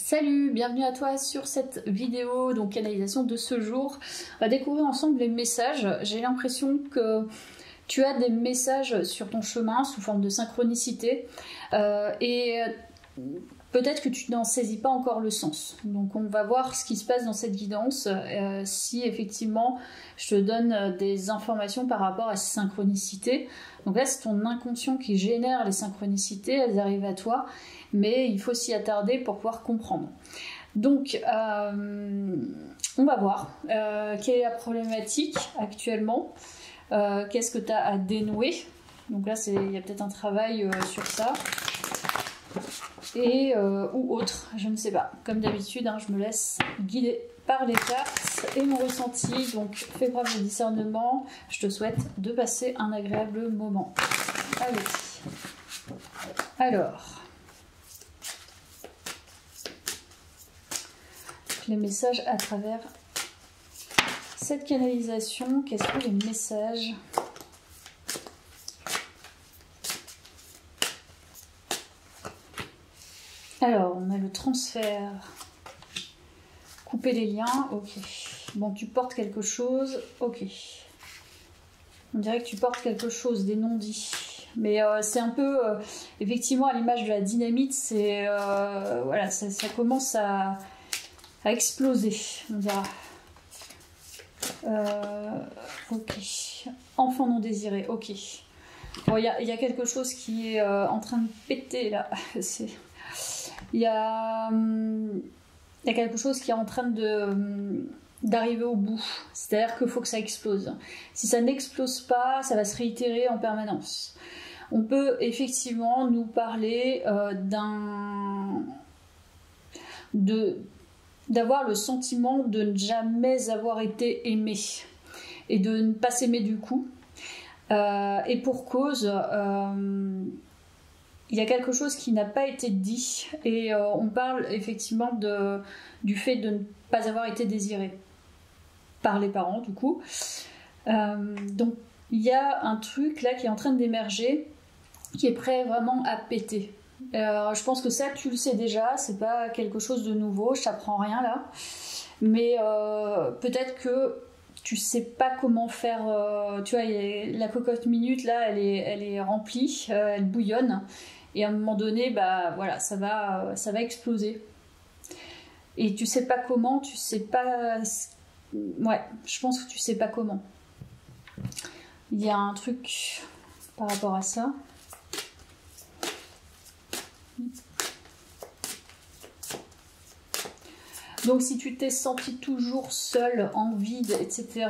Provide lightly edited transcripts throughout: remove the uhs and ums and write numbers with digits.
Salut, bienvenue à toi sur cette vidéo, donc canalisation de ce jour. On va découvrir ensemble les messages. J'ai l'impression que tu as des messages sur ton chemin sous forme de synchronicité et peut-être que tu n'en saisis pas encore le sens. Donc on va voir ce qui se passe dans cette guidance, si effectivement je te donne des informations par rapport à ces synchronicités. Donc là c'est ton inconscient qui génère les synchronicités, elles arrivent à toi, mais il faut s'y attarder pour pouvoir comprendre. Donc on va voir quelle est la problématique actuellement, qu'est-ce que tu as à dénouer. Donc là il y a peut-être un travail sur ça. Et ou autre, je ne sais pas. Comme d'habitude, hein, je me laisse guider par les cartes et mon ressenti. Donc fais preuve de discernement. Je te souhaite de passer un agréable moment. Allez. Alors, les messages à travers cette canalisation. Quels sont les messages ? Alors, on a le transfert, couper les liens, ok. Bon, tu portes quelque chose, ok. On dirait que tu portes quelque chose, des non-dits. Mais c'est un peu, effectivement, à l'image de la dynamite, c'est, voilà, ça commence à exploser, on dira. Ok. Enfant non désiré, ok. Bon, il y a quelque chose qui est en train de péter, là. Il y a quelque chose qui est en train d'arriver au bout. C'est-à-dire qu'il faut que ça explose. Si ça n'explose pas, ça va se réitérer en permanence. On peut effectivement nous parler d'avoir le sentiment de ne jamais avoir été aimé et de ne pas s'aimer du coup. Et pour cause... il y a quelque chose qui n'a pas été dit et on parle effectivement du fait de ne pas avoir été désiré par les parents du coup. Donc il y a un truc là qui est en train d'émerger qui est prêt vraiment à péter. Je pense que ça tu le sais déjà, c'est pas quelque chose de nouveau, je t'apprends rien là. Mais peut-être que tu sais pas comment faire, tu vois, la cocotte minute là, elle est remplie, elle bouillonne. Et à un moment donné, bah voilà, ça va exploser. Et tu sais pas comment, tu sais pas. Ouais, je pense que tu sais pas comment. Il y a un truc par rapport à ça. Donc si tu t'es senti toujours seul, en vide, etc.,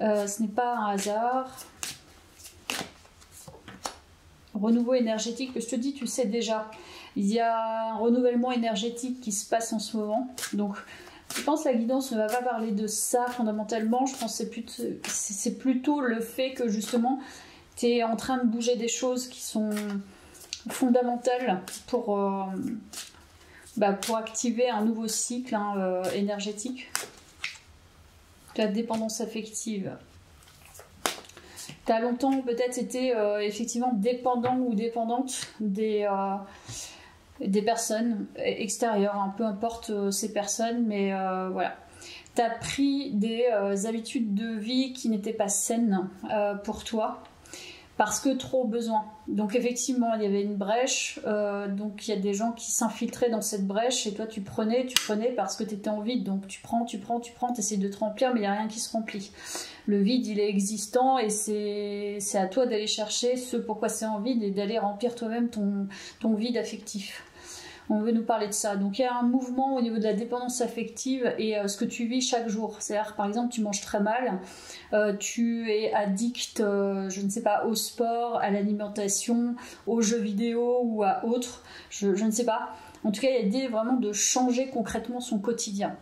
ce n'est pas un hasard. Renouveau énergétique, je te dis, tu sais déjà, il y a un renouvellement énergétique qui se passe en ce moment. Donc, je pense que la guidance ne va pas parler de ça fondamentalement. Je pense que c'est plutôt le fait que justement, tu es en train de bouger des choses qui sont fondamentales pour activer un nouveau cycle énergétique. La dépendance affective. Tu as longtemps peut-être été effectivement dépendant ou dépendante des personnes extérieures, hein, peu importe ces personnes, mais voilà. Tu as pris des habitudes de vie qui n'étaient pas saines pour toi, parce que trop besoin. Donc effectivement, il y avait une brèche, donc il y a des gens qui s'infiltraient dans cette brèche, et toi tu prenais parce que tu étais en vide, donc tu prends, tu essaies de te remplir, mais il n'y a rien qui se remplit. Le vide, il est existant, et c'est à toi d'aller chercher ce pourquoi c'est en vide, et d'aller remplir toi-même ton vide affectif. On veut nous parler de ça. Donc il y a un mouvement au niveau de la dépendance affective et ce que tu vis chaque jour. C'est-à-dire, par exemple, tu manges très mal, tu es addict, je ne sais pas, au sport, à l'alimentation, aux jeux vidéo ou à autre, je ne sais pas. En tout cas, il y a l'idée vraiment de changer concrètement son quotidien.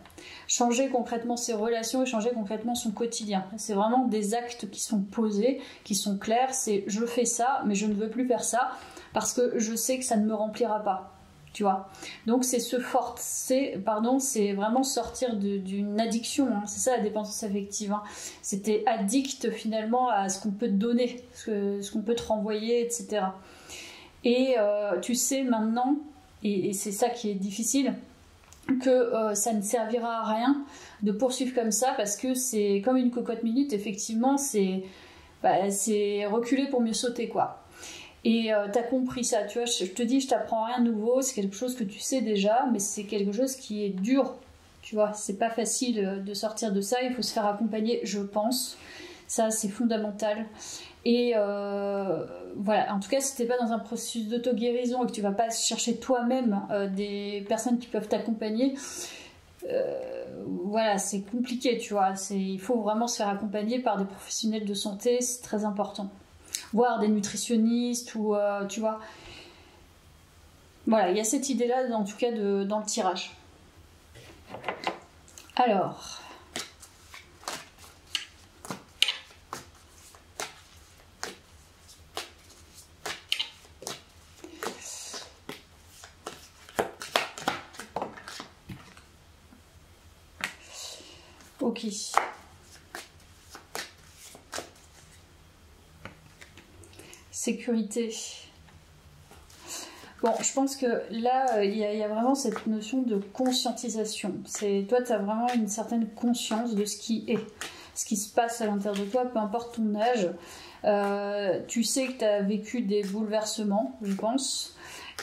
Changer concrètement ses relations et changer concrètement son quotidien. C'est vraiment des actes qui sont posés, qui sont clairs. C'est je fais ça, mais je ne veux plus faire ça parce que je sais que ça ne me remplira pas. Tu vois. Donc c'est c'est vraiment sortir d'une addiction, hein. C'est ça la dépendance affective, hein. C'était addict finalement à ce qu'on peut te donner, ce qu'on peut te renvoyer, etc. Et tu sais maintenant, et c'est ça qui est difficile, que ça ne servira à rien de poursuivre comme ça, parce que c'est comme une cocotte minute, effectivement, c'est reculer pour mieux sauter, quoi. Et t'as compris ça, tu vois, je te dis, je t'apprends rien de nouveau, c'est quelque chose que tu sais déjà, mais c'est quelque chose qui est dur, tu vois, c'est pas facile de sortir de ça, il faut se faire accompagner, je pense, ça c'est fondamental. Et voilà, en tout cas, si t'es pas dans un processus d'auto-guérison et que tu vas pas chercher toi-même des personnes qui peuvent t'accompagner, voilà, c'est compliqué, tu vois, il faut vraiment se faire accompagner par des professionnels de santé, c'est très important. Voire des nutritionnistes ou tu vois, voilà, il y a cette idée là en tout cas dans le tirage. Alors ok. Sécurité. Bon, je pense que là, il y a vraiment cette notion de conscientisation. Toi, tu as vraiment une certaine conscience de ce qui est, ce qui se passe à l'intérieur de toi, peu importe ton âge. Tu sais que tu as vécu des bouleversements, je pense.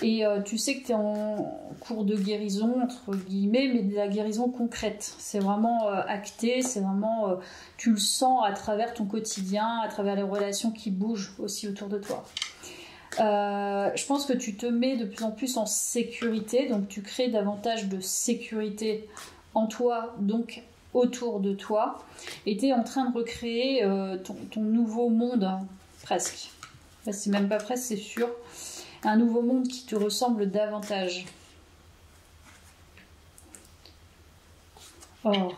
Et tu sais que tu es en cours de guérison, entre guillemets, mais de la guérison concrète. C'est vraiment acté, c'est vraiment... tu le sens à travers ton quotidien, à travers les relations qui bougent aussi autour de toi. Je pense que tu te mets de plus en plus en sécurité, donc tu crées davantage de sécurité en toi, donc autour de toi, et tu es en train de recréer ton nouveau monde, presque. Enfin, c'est même pas presque, c'est sûr. Un nouveau monde qui te ressemble davantage. Or,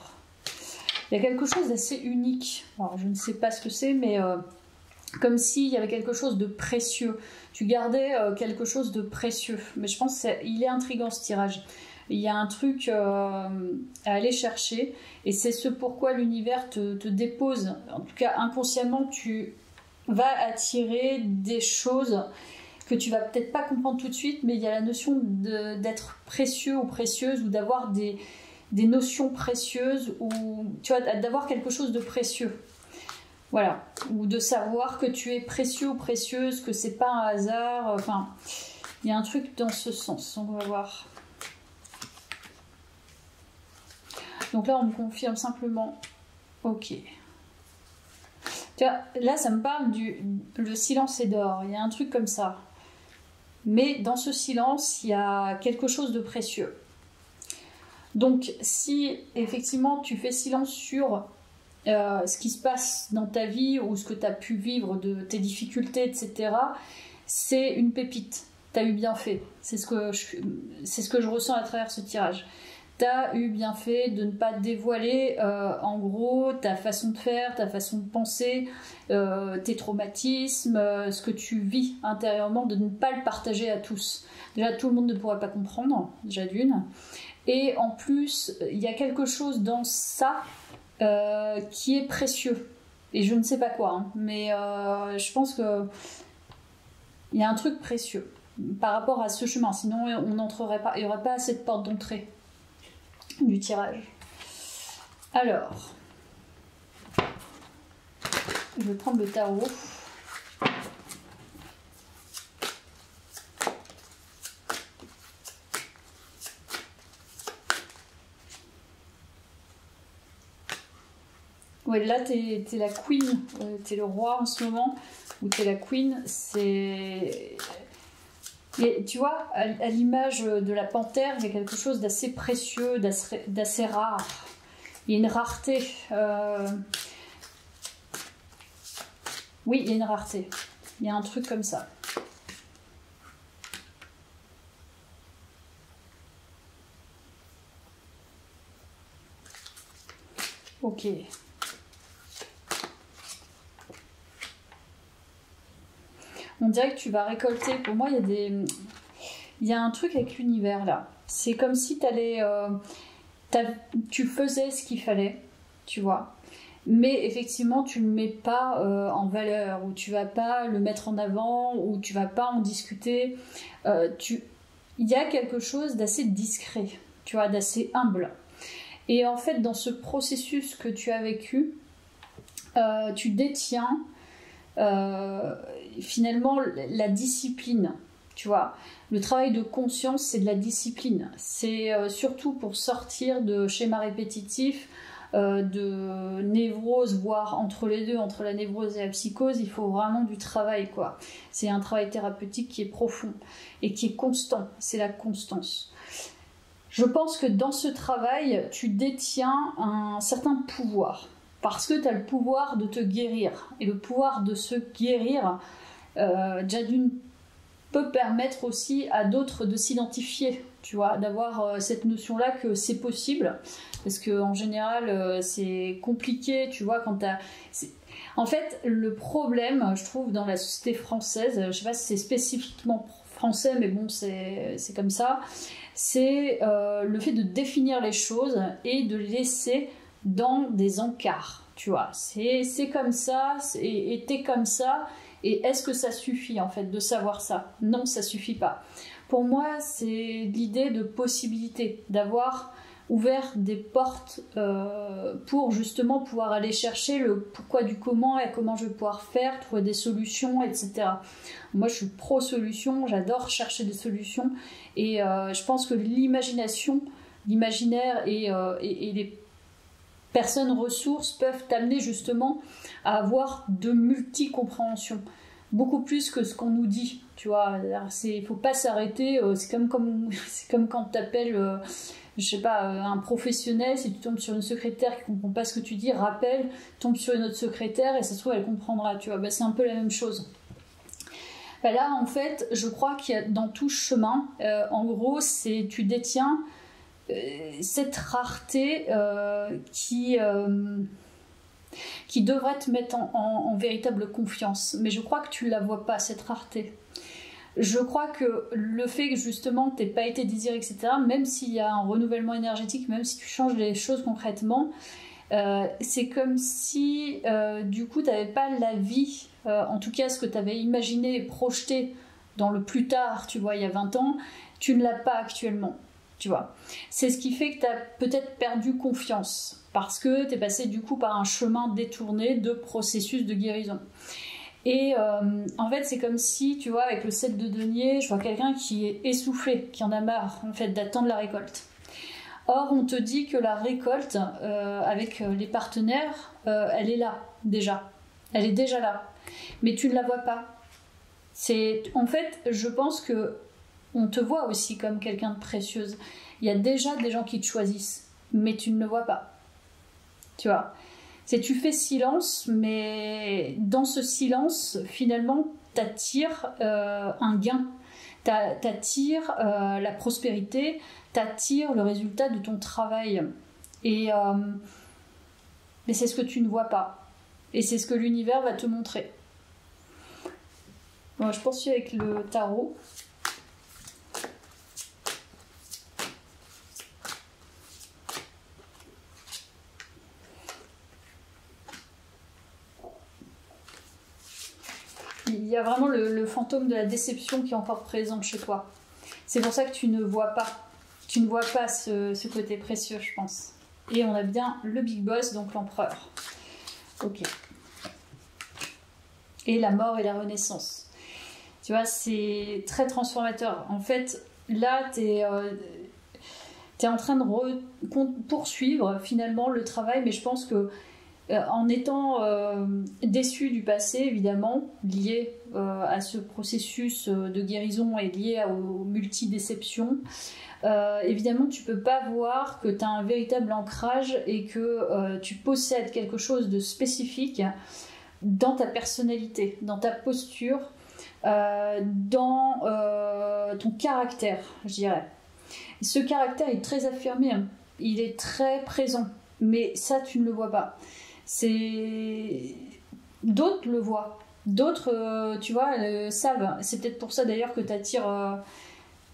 il y a quelque chose d'assez unique. Alors, je ne sais pas ce que c'est, mais comme s'il y avait quelque chose de précieux. Tu gardais quelque chose de précieux. Mais je pense qu'il est intriguant, ce tirage. Il y a un truc à aller chercher, et c'est ce pourquoi l'univers te dépose. En tout cas, inconsciemment, tu vas attirer des choses que tu vas peut-être pas comprendre tout de suite, mais il y a la notion d'être précieux ou précieuse, ou d'avoir des notions précieuses, ou tu vois, d'avoir quelque chose de précieux. Voilà, ou de savoir que tu es précieux ou précieuse, que c'est pas un hasard, enfin, il y a un truc dans ce sens, on va voir. Donc là, on me confirme simplement, ok. Tu vois, là, ça me parle le silence est d'or, il y a un truc comme ça. Mais dans ce silence, il y a quelque chose de précieux. Donc, si effectivement tu fais silence sur ce qui se passe dans ta vie ou ce que tu as pu vivre de tes difficultés, etc., c'est une pépite. Tu as eu bien fait. C'est ce que je ressens à travers ce tirage. Tu as eu bien fait de ne pas dévoiler en gros ta façon de faire, ta façon de penser, tes traumatismes, ce que tu vis intérieurement, de ne pas le partager à tous. Déjà, tout le monde ne pourra pas comprendre, déjà d'une. Et en plus, il y a quelque chose dans ça qui est précieux. Et je ne sais pas quoi, hein, mais je pense que il y a un truc précieux par rapport à ce chemin. Sinon, on n'entrerait pas, il n'y aurait pas assez de portes d'entrée du tirage. Alors, je vais prendre le tarot. Ouais, là, t'es la queen, t'es le roi en ce moment, ou t'es la queen, c'est... Et tu vois, à l'image de la panthère, il y a quelque chose d'assez précieux, d'assez rare. Il y a une rareté. Oui, il y a une rareté. Il y a un truc comme ça. Ok. On dirait que tu vas récolter. Pour moi, il y a un truc avec l'univers là. C'est comme si tu faisais ce qu'il fallait, tu vois. Mais effectivement, tu le mets pas en valeur, ou tu vas pas le mettre en avant, ou tu vas pas en discuter. Il y a quelque chose d'assez discret. tu vois, d'assez humble. Et en fait, dans ce processus que tu as vécu, tu détiens finalement la discipline, tu vois. Le travail de conscience, c'est de la discipline. C'est surtout pour sortir de schémas répétitifs, de névrose, voire entre les deux, entre la névrose et la psychose, il faut vraiment du travail, quoi. C'est un travail thérapeutique qui est profond et qui est constant, c'est la constance. Je pense que dans ce travail, tu détiens un certain pouvoir, parce que tu as le pouvoir de te guérir. Et le pouvoir de se guérir, déjà d'une peut permettre aussi à d'autres de s'identifier, tu vois, d'avoir cette notion-là que c'est possible, parce qu'en général, c'est compliqué, tu vois, quand t'as... En fait, le problème, je trouve, dans la société française, je sais pas si c'est spécifiquement français, mais bon, c'est comme ça, c'est le fait de définir les choses et de les laisser dans des encarts, tu vois. C'est comme ça, et t'es comme ça, et est-ce que ça suffit, en fait, de savoir ça? Non, ça suffit pas. Pour moi, c'est l'idée de possibilité, d'avoir ouvert des portes pour justement pouvoir aller chercher le pourquoi du comment et comment je vais pouvoir faire, trouver des solutions, etc. Moi, je suis pro-solution, j'adore chercher des solutions, et je pense que l'imagination, l'imaginaire et les personnes ressources peuvent t'amener justement à avoir de multi-compréhensions, beaucoup plus que ce qu'on nous dit, tu vois. Il faut pas s'arrêter, c'est comme quand tu appelles, je sais pas, un professionnel, si tu tombes sur une secrétaire qui comprend pas ce que tu dis, rappelle, tombe sur une autre secrétaire et ça se trouve elle comprendra, tu vois. Bah, c'est un peu la même chose. Bah, là, en fait, je crois qu'il y a dans tout chemin, en gros, tu détiens cette rareté qui devrait te mettre en véritable confiance. Mais je crois que tu ne la vois pas, cette rareté. Je crois que le fait que justement tu n'aies pas été désiré, etc., même s'il y a un renouvellement énergétique, même si tu changes les choses concrètement, c'est comme si du coup tu n'avais pas la vie, en tout cas ce que tu avais imaginé et projeté dans le plus tard, tu vois, il y a 20 ans, tu ne l'as pas actuellement. Tu vois, c'est ce qui fait que tu as peut-être perdu confiance parce que tu es passé du coup par un chemin détourné de processus de guérison. Et en fait, c'est comme si, tu vois, avec le 7 de denier, je vois quelqu'un qui est essoufflé, qui en a marre en fait d'attendre la récolte. Or, on te dit que la récolte avec les partenaires, elle est là déjà. Elle est déjà là. Mais tu ne la vois pas. En fait, je pense que on te voit aussi comme quelqu'un de précieuse. Il y a déjà des gens qui te choisissent, mais tu ne le vois pas. Tu vois, tu fais silence, mais dans ce silence, finalement, t'attires un gain. T'attires la prospérité, t'attires le résultat de ton travail. Mais c'est ce que tu ne vois pas. Et c'est ce que l'univers va te montrer. Bon, je poursuis avec le tarot. Il y a vraiment le fantôme de la déception qui est encore présent chez toi. C'est pour ça que tu ne vois pas. Tu ne vois pas ce côté précieux, je pense. Et on a bien le Big Boss, donc l'empereur. Ok. Et la mort et la renaissance. Tu vois, c'est très transformateur. En fait, là, t'es en train de poursuivre finalement le travail, mais je pense que en étant déçu du passé, évidemment, lié à ce processus de guérison et lié aux multi-déceptions, évidemment, tu peux pas voir que tu as un véritable ancrage et que tu possèdes quelque chose de spécifique dans ta personnalité, dans ta posture, dans ton caractère, je dirais. Et ce caractère est très affirmé, hein. Il est très présent, mais ça, tu ne le vois pas. D'autres le voient, d'autres tu vois savent. C'est peut-être pour ça d'ailleurs que t'attires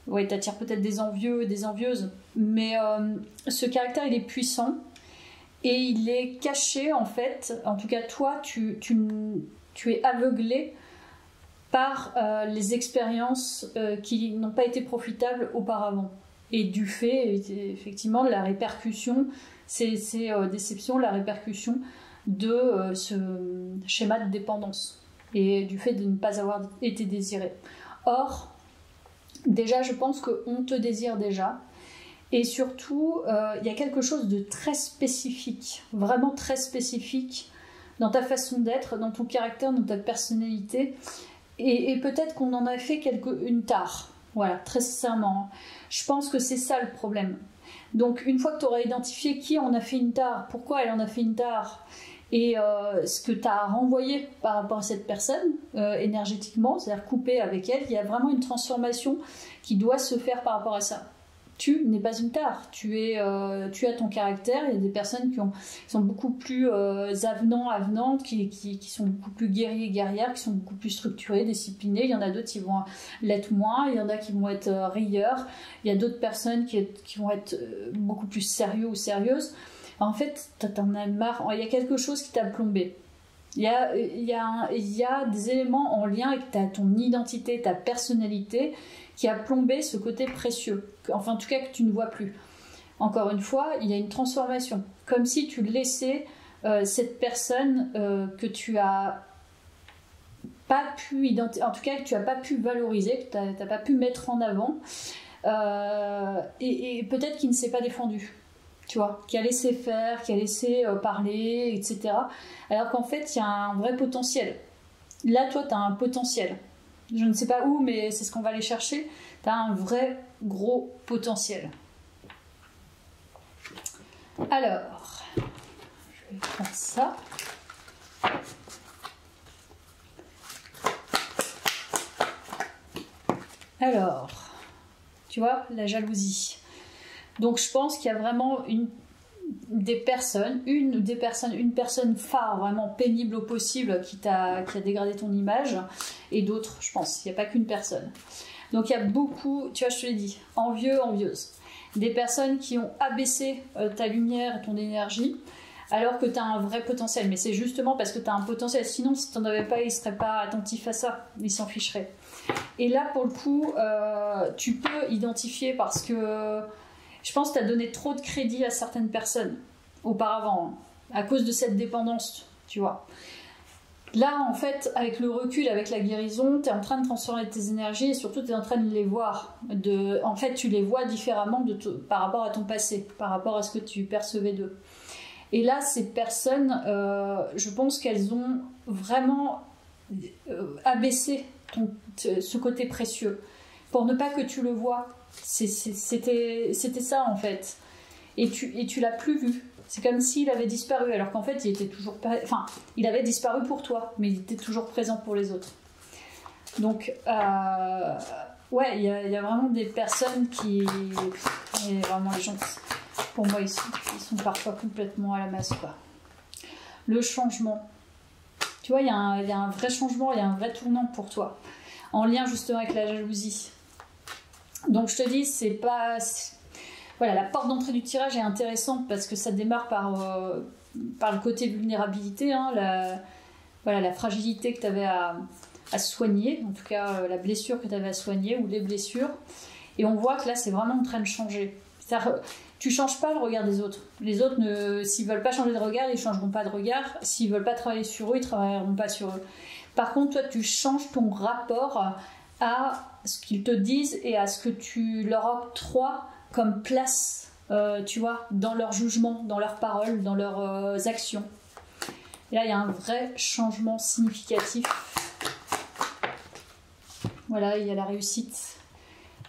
peut-être des envieux et des envieuses, mais ce caractère il est puissant et il est caché en fait. En tout cas toi tu es aveuglé par les expériences qui n'ont pas été profitables auparavant. et du fait, effectivement, de la répercussion, ces déceptions, la répercussion de ce schéma de dépendance et du fait de ne pas avoir été désiré. Or, déjà, je pense qu'on te désire déjà. Et surtout, il y a quelque chose de très spécifique, vraiment très spécifique dans ta façon d'être, dans ton caractère, dans ta personnalité. Et peut-être qu'on en a fait une tare. Voilà, très sincèrement. Je pense que c'est ça le problème. Donc, une fois que tu auras identifié qui en a fait une tare, pourquoi elle en a fait une tare, et ce que tu as renvoyé par rapport à cette personne, énergétiquement, c'est-à-dire coupé avec elle, il y a vraiment une transformation qui doit se faire par rapport à ça. Tu n'es pas une tare, tu as ton caractère. Il y a des personnes qui sont beaucoup plus avenantes, qui sont beaucoup plus guerriers, guerrières, qui sont beaucoup plus structurées, disciplinées. Il y en a d'autres qui vont l'être moins, il y en a qui vont être rieurs, il y a d'autres personnes qui vont être beaucoup plus sérieux ou sérieuses. En fait, t'en as marre, il y a quelque chose qui t'a plombé. Il y a des éléments en lien avec ton identité, ta personnalité, qui a plombé ce côté précieux, enfin en tout cas que tu ne vois plus. Encore une fois, il y a une transformation, comme si tu laissais cette personne que tu as pas pu identifier, en tout cas que tu n'as pas pu valoriser, que tu n'as pas pu mettre en avant, et peut-être qu'il ne s'est pas défendu. Tu vois, qui a laissé faire, qui a laissé parler, etc. Alors qu'en fait, il y a un vrai potentiel. Là, toi, tu as un potentiel. Je ne sais pas où, mais c'est ce qu'on va aller chercher. Tu as un vrai gros potentiel. Alors, je vais faire ça. Alors, tu vois, la jalousie. Donc je pense qu'il y a vraiment une personne phare, vraiment pénible au possible, qui a dégradé ton image, et d'autres, je pense. Il n'y a pas qu'une personne. Donc il y a beaucoup, tu vois, je te l'ai dit, envieux, envieuses. Des personnes qui ont abaissé ta lumière et ton énergie, alors que tu as un vrai potentiel. Mais c'est justement parce que tu as un potentiel. Sinon, si tu n'en avais pas, ils ne seraient pas attentifs à ça. Ils s'en ficheraient. Et là, pour le coup, tu peux identifier parce que je pense que tu as donné trop de crédit à certaines personnes auparavant, à cause de cette dépendance, tu vois. Là, en fait, avec le recul, avec la guérison, tu es en train de transformer tes énergies et surtout, tu es en train de les voir. En fait, tu les vois différemment par rapport à ton passé, par rapport à ce que tu percevais d'eux. Et là, ces personnes, je pense qu'elles ont vraiment abaissé ce côté précieux pour ne pas que tu le vois. C'était ça en fait, et tu l'as plus vu. C'est comme s'il avait disparu, alors qu'en fait il était toujours enfin il avait disparu pour toi, mais il était toujours présent pour les autres. Donc ouais, il y a vraiment des personnes et vraiment les gens, pour moi ils sont parfois complètement à la masse, quoi. Le changement, tu vois, il y a un vrai changement, il y a un vrai tournant pour toi, en lien justement avec la jalousie. Donc je te dis, voilà, la porte d'entrée du tirage est intéressante parce que ça démarre par le côté vulnérabilité, hein, la fragilité que tu avais à soigner, en tout cas la blessure que tu avais à soigner ou les blessures. Et on voit que là, c'est vraiment en train de changer. C'est-à-dire, tu ne changes pas le regard des autres. Les autres, s'ils ne veulent pas changer de regard, ils ne changeront pas de regard. S'ils ne veulent pas travailler sur eux, ils ne travailleront pas sur eux. Par contre, toi, tu changes ton rapport à ce qu'ils te disent et à ce que tu leur octroies comme place, tu vois, dans leur jugement, dans leurs paroles, dans leurs actions. Et là, il y a un vrai changement significatif. Voilà, il y a la réussite.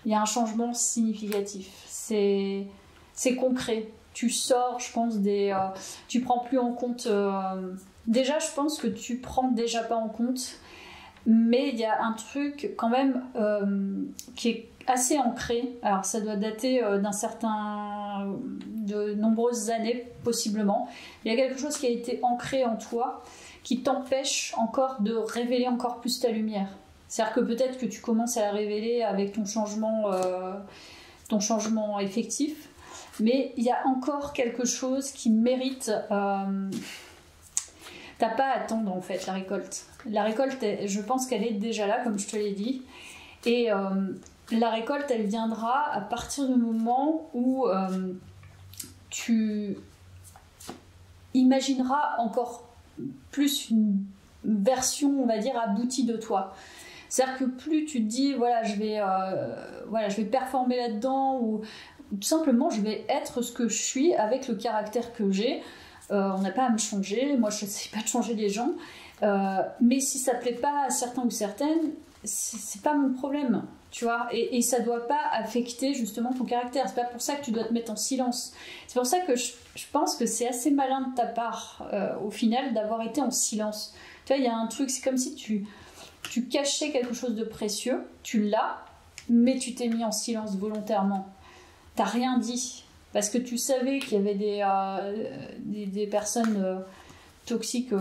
Il y a un changement significatif. C'est concret. Tu sors, je pense, tu prends plus en compte... déjà, je pense que tu prends déjà pas en compte, mais il y a un truc quand même qui est assez ancré. Alors ça doit dater de nombreuses années possiblement. Il y a quelque chose qui a été ancré en toi qui t'empêche encore de révéler encore plus ta lumière. C'est-à-dire que peut-être que tu commences à la révéler avec ton changement effectif, mais il y a encore quelque chose qui mérite... T'as pas à attendre en fait la récolte. La récolte, je pense qu'elle est déjà là, comme je te l'ai dit. Et la récolte, elle viendra à partir du moment où tu imagineras encore plus une version, on va dire, aboutie de toi. C'est-à-dire que plus tu te dis, voilà, je vais performer là-dedans, ou tout simplement, je vais être ce que je suis avec le caractère que j'ai. On n'a pas à me changer. Moi, je ne sais pas de changer les gens. Mais si ça ne plaît pas à certains ou certaines, c'est pas mon problème, tu vois. Et ça ne doit pas affecter justement ton caractère. C'est pas pour ça que tu dois te mettre en silence. C'est pour ça que je pense que c'est assez malin de ta part, au final, d'avoir été en silence. Tu vois, il y a un truc, c'est comme si tu cachais quelque chose de précieux, tu l'as, mais tu t'es mis en silence volontairement. T'as rien dit, parce que tu savais qu'il y avait des personnes toxiques,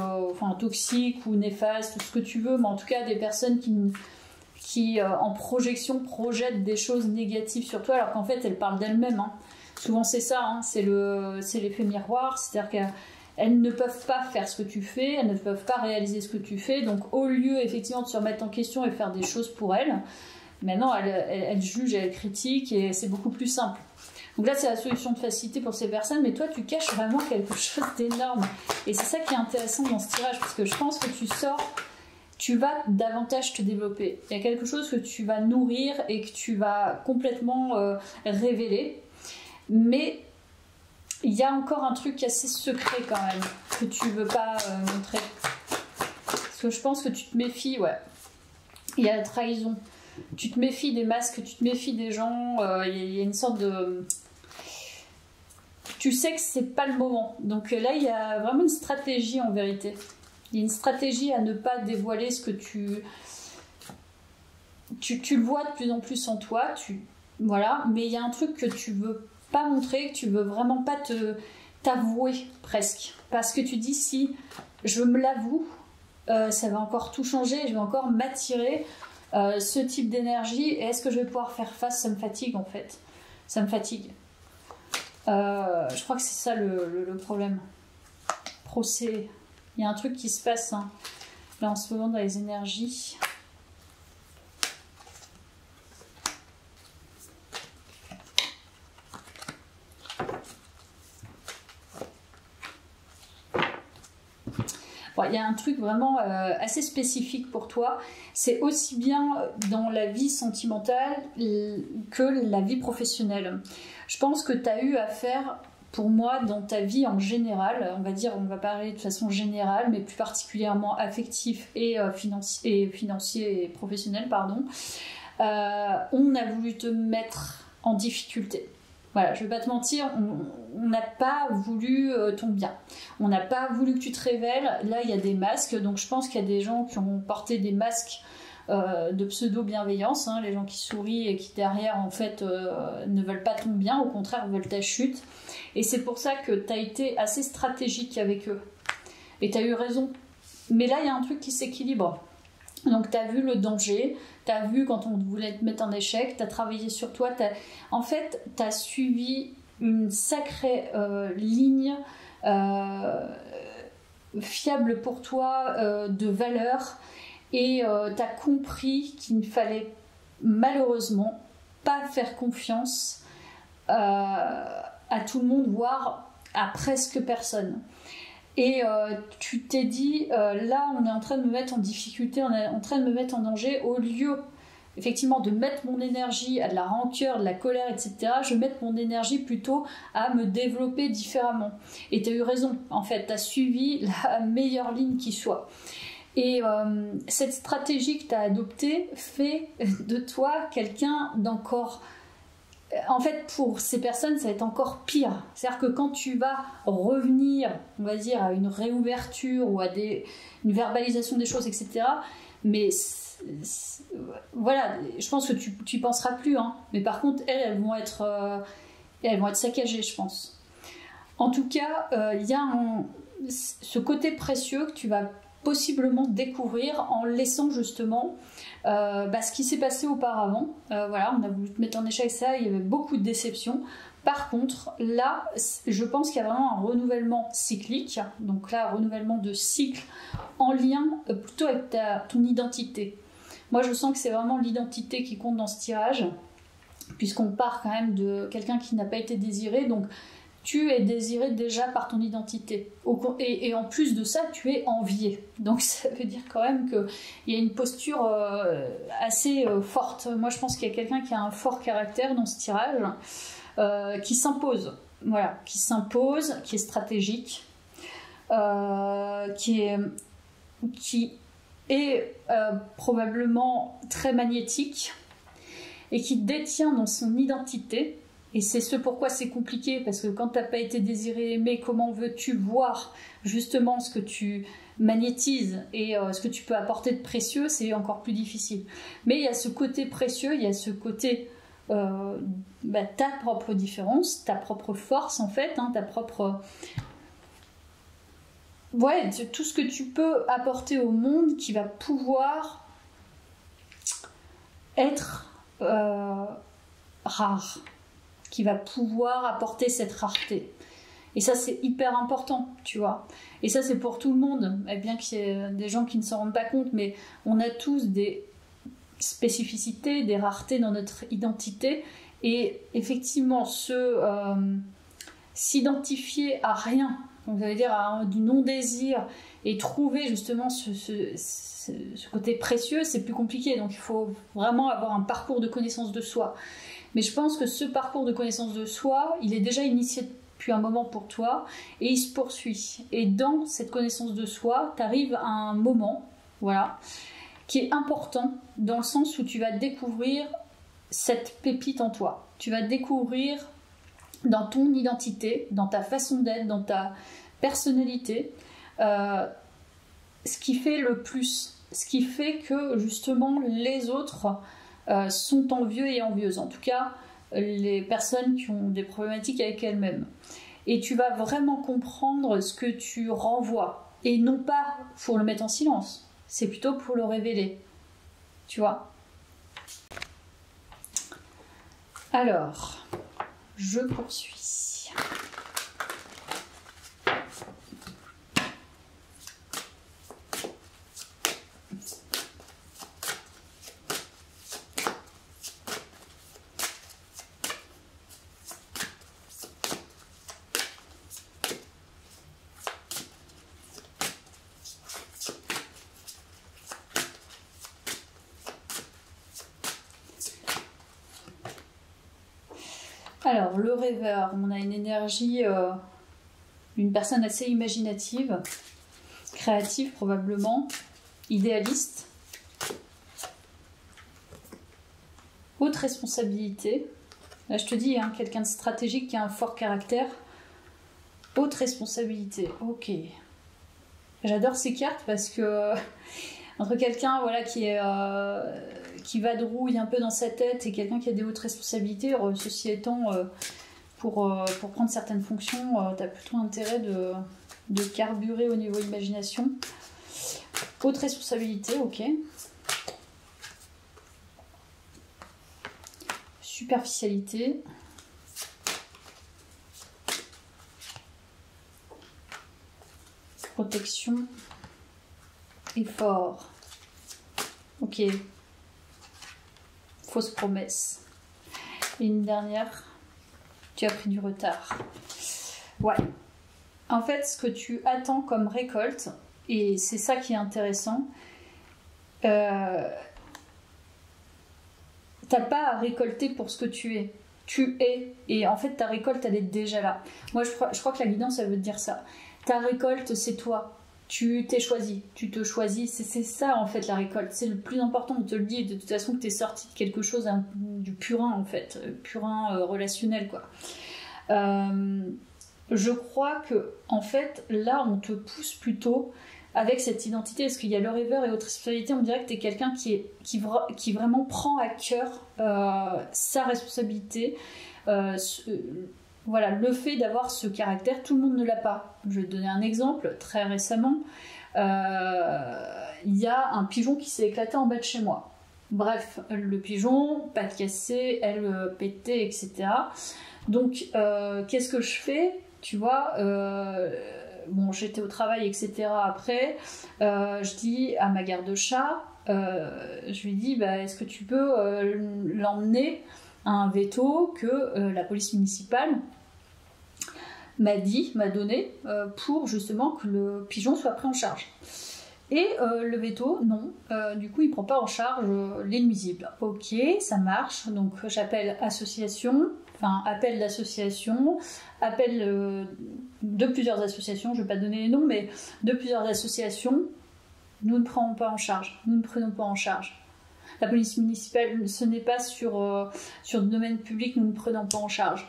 toxiques ou néfastes, tout ce que tu veux, mais en tout cas des personnes qui en projection projettent des choses négatives sur toi, alors qu'en fait elles parlent d'elles-mêmes. Hein. Souvent c'est ça, hein, c'est l'effet miroir, c'est-à-dire qu'elles ne peuvent pas faire ce que tu fais, elles ne peuvent pas réaliser ce que tu fais, donc au lieu effectivement de se remettre en question et faire des choses pour elles, maintenant elles jugent, elles critiquent, et c'est beaucoup plus simple. Donc là, c'est la solution de facilité pour ces personnes, mais toi, tu caches vraiment quelque chose d'énorme. Et c'est ça qui est intéressant dans ce tirage, parce que je pense que tu vas davantage te développer. Il y a quelque chose que tu vas nourrir et que tu vas complètement révéler. Mais il y a encore un truc assez secret quand même, que tu veux pas montrer. Parce que je pense que tu te méfies, ouais. Il y a la trahison. Tu te méfies des masques, tu te méfies des gens, il y a une sorte de... Tu sais que c'est pas le moment. Donc là, il y a vraiment une stratégie en vérité. Il y a une stratégie à ne pas dévoiler ce que tu le vois de plus en plus en toi, voilà, mais il y a un truc que tu veux pas montrer, que tu veux vraiment pas t'avouer presque. Parce que tu dis, si je me l'avoue, ça va encore tout changer, je vais encore m'attirer ce type d'énergie, et est-ce que je vais pouvoir faire face? Ça me fatigue en fait. Ça me fatigue. Je crois que c'est ça le problème. Procès. Il y a un truc qui se passe hein, là en ce moment dans les énergies. Bon, il y a un truc vraiment assez spécifique pour toi. C'est aussi bien dans la vie sentimentale que la vie professionnelle. Je pense que tu as eu affaire, pour moi, dans ta vie en général, on va parler de façon générale, mais plus particulièrement affectif et financier et professionnel, pardon. On a voulu te mettre en difficulté. Voilà, je vais pas te mentir, on n'a pas voulu ton bien. On n'a pas voulu que tu te révèles. Là, il y a des masques, donc je pense qu'il y a des gens qui ont porté des masques de pseudo-bienveillance, hein, les gens qui sourient et qui derrière, en fait, ne veulent pas ton bien, au contraire, veulent ta chute. Et c'est pour ça que tu as été assez stratégique avec eux. Et tu as eu raison. Mais là, il y a un truc qui s'équilibre. Donc tu as vu le danger, tu as vu quand on voulait te mettre en échec, tu as travaillé sur toi, en fait tu as suivi une sacrée ligne fiable pour toi de valeurs, et tu as compris qu'il ne fallait malheureusement pas faire confiance à tout le monde, voire à presque personne. Et tu t'es dit, là on est en train de me mettre en difficulté, on est en train de me mettre en danger, au lieu effectivement de mettre mon énergie à de la rancœur, de la colère, etc., je vais mettre mon énergie plutôt à me développer différemment. Et tu as eu raison, en fait, tu as suivi la meilleure ligne qui soit. Et cette stratégie que tu as adoptée fait de toi quelqu'un d'encore... En fait, pour ces personnes, ça va être encore pire. C'est-à-dire que quand tu vas revenir, on va dire, à une réouverture ou à une verbalisation des choses, etc., mais voilà, je pense que tu n'y penseras plus. Hein. Mais par contre, elles vont être saccagées, je pense. En tout cas, il y a ce côté précieux que tu vas possiblement découvrir en laissant justement ce qui s'est passé auparavant. Voilà, on a voulu te mettre en échec, ça, il y avait beaucoup de déceptions. Par contre, là, je pense qu'il y a vraiment un renouvellement cyclique, donc là, un renouvellement de cycle en lien plutôt avec ton identité. Moi, je sens que c'est vraiment l'identité qui compte dans ce tirage, puisqu'on part quand même de quelqu'un qui n'a pas été désiré, donc tu es désiré déjà par ton identité. Et en plus de ça, tu es envié. Donc ça veut dire quand même qu'il y a une posture assez forte. Moi, je pense qu'il y a quelqu'un qui a un fort caractère dans ce tirage, qui s'impose. Voilà, qui s'impose, qui est stratégique, qui est probablement très magnétique et qui détient dans son identité. Et c'est ce pourquoi c'est compliqué, parce que quand tu n'as pas été désiré, aimé, comment veux-tu voir justement ce que tu magnétises et ce que tu peux apporter de précieux, c'est encore plus difficile. Mais il y a ce côté précieux, il y a ce côté ta propre différence, ta propre force en fait, hein, ta propre... Ouais, tout ce que tu peux apporter au monde qui va pouvoir être rare, qui va pouvoir apporter cette rareté. Et ça, c'est hyper important, tu vois. Et ça, c'est pour tout le monde. Et bien qu'il y ait des gens qui ne s'en rendent pas compte, mais on a tous des spécificités, des raretés dans notre identité. Et effectivement, s'identifier à rien, donc ça veut dire à du non-désir, et trouver justement ce côté précieux, c'est plus compliqué. Donc il faut vraiment avoir un parcours de connaissance de soi. Mais je pense que ce parcours de connaissance de soi, il est déjà initié depuis un moment pour toi et il se poursuit. Et dans cette connaissance de soi, tu arrives à un moment, voilà, qui est important dans le sens où tu vas découvrir cette pépite en toi. Tu vas découvrir dans ton identité, dans ta façon d'être, dans ta personnalité, ce qui fait le plus, ce qui fait que justement les autres sont envieux et envieuses, en tout cas les personnes qui ont des problématiques avec elles-mêmes. Et tu vas vraiment comprendre ce que tu renvoies, et non pas pour le mettre en silence, c'est plutôt pour le révéler, tu vois. Alors, je poursuis. Alors, le rêveur, on a une énergie d'une personne assez imaginative, créative probablement, idéaliste, haute responsabilité. Là, je te dis, hein, quelqu'un de stratégique qui a un fort caractère, haute responsabilité. Ok. J'adore ces cartes parce que entre quelqu'un voilà, qui vadrouille un peu dans sa tête et quelqu'un qui a des hautes responsabilités, ceci étant, pour prendre certaines fonctions, tu as plutôt intérêt de carburer au niveau imagination. Haute responsabilité, ok. Superficialité. Protection. Effort. Ok. Fausse promesse. Et une dernière. Tu as pris du retard. Ouais. En fait, ce que tu attends comme récolte, et c'est ça qui est intéressant, t'as pas à récolter pour ce que tu es. Tu es. Et en fait, ta récolte, elle est déjà là. Moi, je crois que la guidance, elle veut te dire ça. Ta récolte, c'est toi. Tu t'es choisi. Tu te choisis. C'est ça, en fait, la récolte. C'est le plus important. On te le dit de toute façon que t'es sorti de quelque chose, du purin, en fait. Purin relationnel, quoi. Je crois que, en fait, là, on te pousse plutôt avec cette identité, parce qu'il y a le rêveur et autre responsabilité, on dirait que tu es quelqu'un qui vraiment prend à cœur sa responsabilité, voilà, le fait d'avoir ce caractère, tout le monde ne l'a pas. Je vais te donner un exemple, très récemment, il y a un pigeon qui s'est éclaté en bas de chez moi. Bref, le pigeon, pattes cassées, ailes pétées, etc. Donc, qu'est-ce que je fais? Tu vois, bon, j'étais au travail, etc. Après, je dis à ma garde-chat, je lui dis, est-ce que tu peux l'emmener à un veto que la police municipale m'a donné pour justement que le pigeon soit pris en charge. Et le veto, non, du coup il prend pas en charge les nuisibles. Ok, ça marche, donc j'appelle appel d'association, appel de plusieurs associations, je vais pas donner les noms, mais de plusieurs associations, nous ne prenons pas en charge, La police municipale, ce n'est pas sur le domaine public, nous ne prenons pas en charge.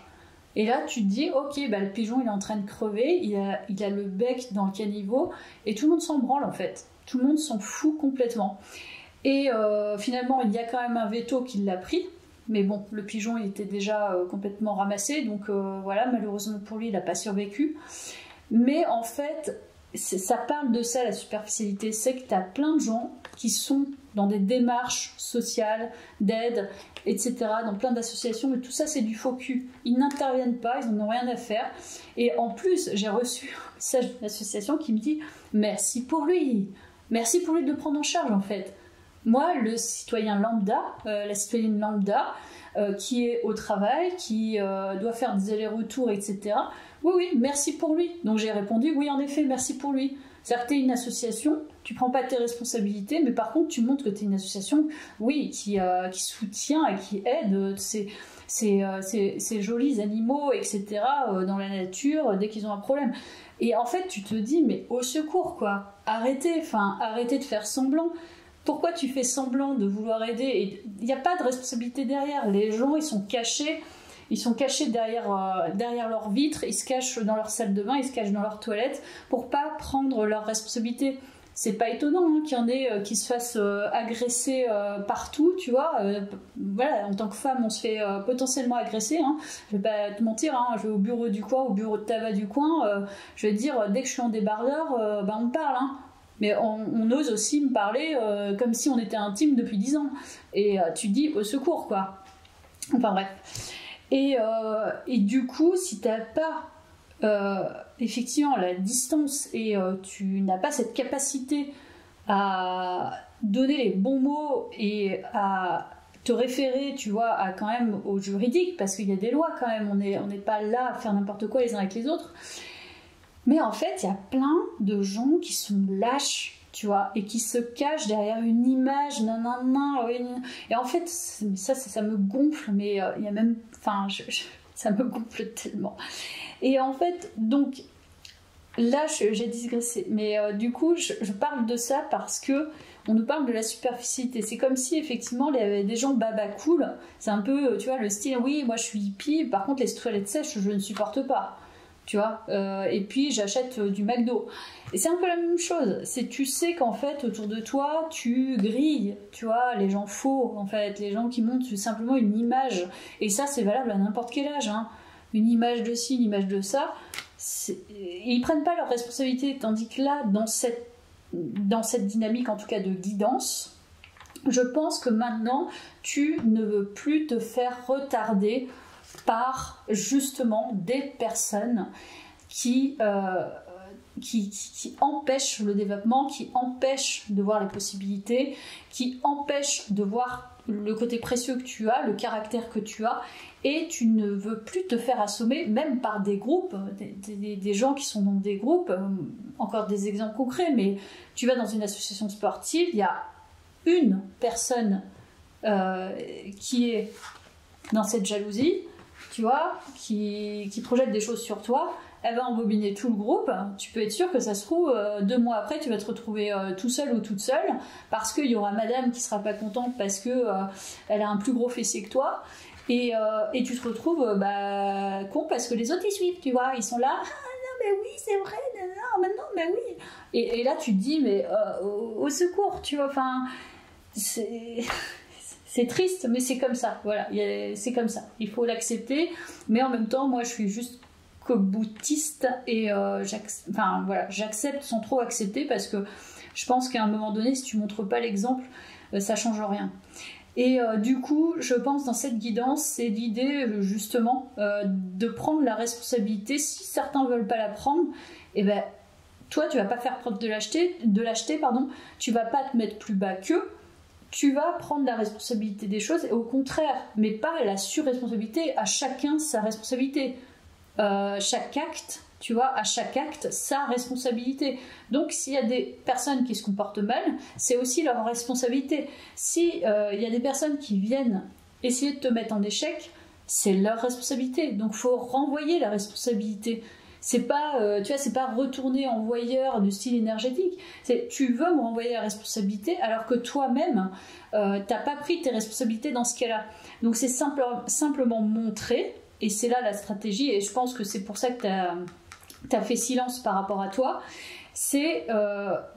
Et là, tu te dis, ok, le pigeon, il est en train de crever, il a le bec dans le caniveau, et tout le monde s'en branle, en fait. Tout le monde s'en fout complètement. Et finalement, il y a quand même un veto qui l'a pris, mais bon, le pigeon, il était déjà complètement ramassé, donc voilà, malheureusement pour lui, il n'a pas survécu. Mais en fait, ça parle de ça, la superficialité, c'est que tu as plein de gens qui sont dans des démarches sociales, d'aide, etc., dans plein d'associations, mais tout ça c'est du faux cul. Ils n'interviennent pas, ils n'en ont rien à faire. Et en plus, j'ai reçu un message d'une association qui me dit « Merci pour lui de le prendre en charge en fait ». Moi, le citoyen lambda, la citoyenne lambda, qui est au travail, qui doit faire des allers-retours, etc., oui, merci pour lui. Donc j'ai répondu « Oui, en effet, merci pour lui ». C'est-à-dire que tu es une association, tu prends pas tes responsabilités, mais par contre tu montres que tu es une association, oui, qui soutient et qui aide ces jolis animaux, etc., dans la nature, dès qu'ils ont un problème. Et en fait, tu te dis, mais au secours, quoi, arrêtez de faire semblant. Pourquoi tu fais semblant de vouloir aider? Il n'y a pas de responsabilité derrière. Les gens, ils sont cachés derrière leurs vitres, ils se cachent dans leur salle de bain, ils se cachent dans leurs toilettes pour pas prendre leurs responsabilités. C'est pas étonnant qu'il y en ait qui se fassent agresser partout, tu vois. Voilà, en tant que femme, on se fait potentiellement agresser. Je vais pas te mentir, je vais au bureau du coin, au bureau de tabac du coin, je vais te dire, dès que je suis en débardeur, on me parle. Mais on ose aussi me parler comme si on était intime depuis 10 ans. Et tu dis, au secours, quoi. Enfin bref. Et du coup, si t'as pas effectivement la distance et tu n'as pas cette capacité à donner les bons mots et à te référer, tu vois, quand même au juridique, parce qu'il y a des lois quand même, on n'est pas là à faire n'importe quoi les uns avec les autres. Mais en fait, il y a plein de gens qui sont lâches, tu vois, et qui se cachent derrière une image, et en fait, ça me gonfle, mais il y a même, ça me gonfle tellement. Et en fait, donc, là, j'ai digressé, mais du coup, je parle de ça parce que on nous parle de la superficialité. C'est comme si, effectivement, il y avait des gens baba cool, c'est un peu, tu vois, le style, oui, moi je suis hippie, par contre, les toilettes sèches, je ne supporte pas. Tu vois, et puis j'achète du McDo. Et c'est un peu la même chose. Tu sais qu'en fait, autour de toi, tu grilles, tu vois, les gens faux, en fait, les gens qui montrent simplement une image. Et ça, c'est valable à n'importe quel âge. Une image de ci, une image de ça. Ils prennent pas leurs responsabilités. Tandis que là, dans cette dynamique, en tout cas de guidance, je pense que maintenant, tu ne veux plus te faire retarder par justement des personnes qui empêchent le développement, qui empêchent de voir les possibilités, qui empêchent de voir le côté précieux que tu as, le caractère que tu as, et tu ne veux plus te faire assommer, même par des groupes, des gens qui sont dans des groupes, encore des exemples concrets, mais tu vas dans une association sportive, il y a une personne qui est dans cette jalousie, tu vois, qui projette des choses sur toi, elle va embobiner tout le groupe. Tu peux être sûr que ça se trouve, 2 mois après, tu vas te retrouver tout seul ou toute seule, parce qu'il y aura madame qui sera pas contente parce que elle a un plus gros fessier que toi, et tu te retrouves con parce que les autres ils suivent, tu vois, ils sont là, ah non mais oui c'est vrai, non maintenant mais oui, et là tu te dis mais au secours, tu vois, enfin c'est triste, mais c'est comme ça, voilà, c'est comme ça, il faut l'accepter, mais en même temps, moi je suis juste boutiste et j'accepte sans trop accepter, parce que je pense qu'à un moment donné, si tu montres pas l'exemple, ça change rien. Et du coup, je pense dans cette guidance, c'est l'idée justement de prendre la responsabilité. Si certains veulent pas la prendre, et toi tu vas pas faire preuve de lâcheté, tu vas pas te mettre plus bas qu'eux, tu vas prendre la responsabilité des choses, et au contraire, mais pas la surresponsabilité, à chacun sa responsabilité. Chaque acte, tu vois, à chaque acte, sa responsabilité. Donc, s'il y a des personnes qui se comportent mal, c'est aussi leur responsabilité. Si il y a des personnes qui viennent essayer de te mettre en échec, c'est leur responsabilité. Donc, il faut renvoyer la responsabilité. C'est pas, tu vois, c'est pas retourner envoyeur du style énergétique. C'est tu veux me renvoyer la responsabilité alors que toi-même, t'as pas pris tes responsabilités dans ce cas-là. Donc, c'est simplement montrer. Et c'est là la stratégie, et je pense que c'est pour ça que tu as fait silence par rapport à toi, c'est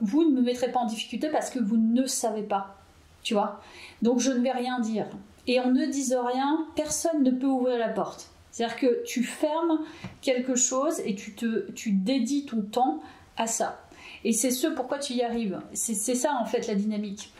vous ne me mettrez pas en difficulté parce que vous ne savez pas, tu vois. Donc je ne vais rien dire. Et en ne disant rien, personne ne peut ouvrir la porte. C'est-à-dire que tu fermes quelque chose et tu dédies ton temps à ça. Et c'est ce pourquoi tu y arrives. C'est ça en fait la dynamique.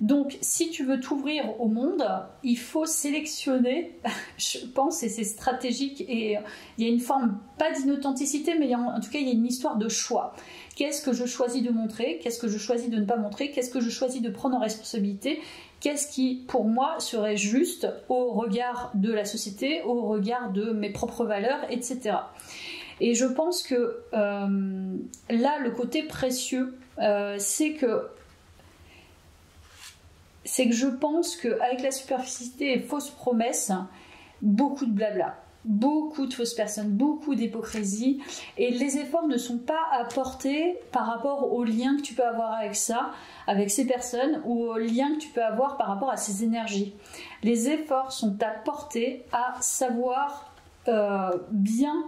Donc, si tu veux t'ouvrir au monde, il faut sélectionner, je pense, et c'est stratégique, et il y a une forme, pas d'inauthenticité, mais en tout cas, il y a une histoire de choix. Qu'est-ce que je choisis de montrer? Qu'est-ce que je choisis de ne pas montrer? Qu'est-ce que je choisis de prendre en responsabilité? Qu'est-ce qui, pour moi, serait juste au regard de la société, au regard de mes propres valeurs, etc. Et je pense que là, le côté précieux, c'est que je pense qu'avec la superficialité et fausses promesses, beaucoup de blabla, beaucoup de fausses personnes, beaucoup d'hypocrisie, et les efforts ne sont pas apportés par rapport au lien que tu peux avoir avec ça, avec ces personnes, ou au lien que tu peux avoir par rapport à ces énergies. Les efforts sont apportés à savoir bien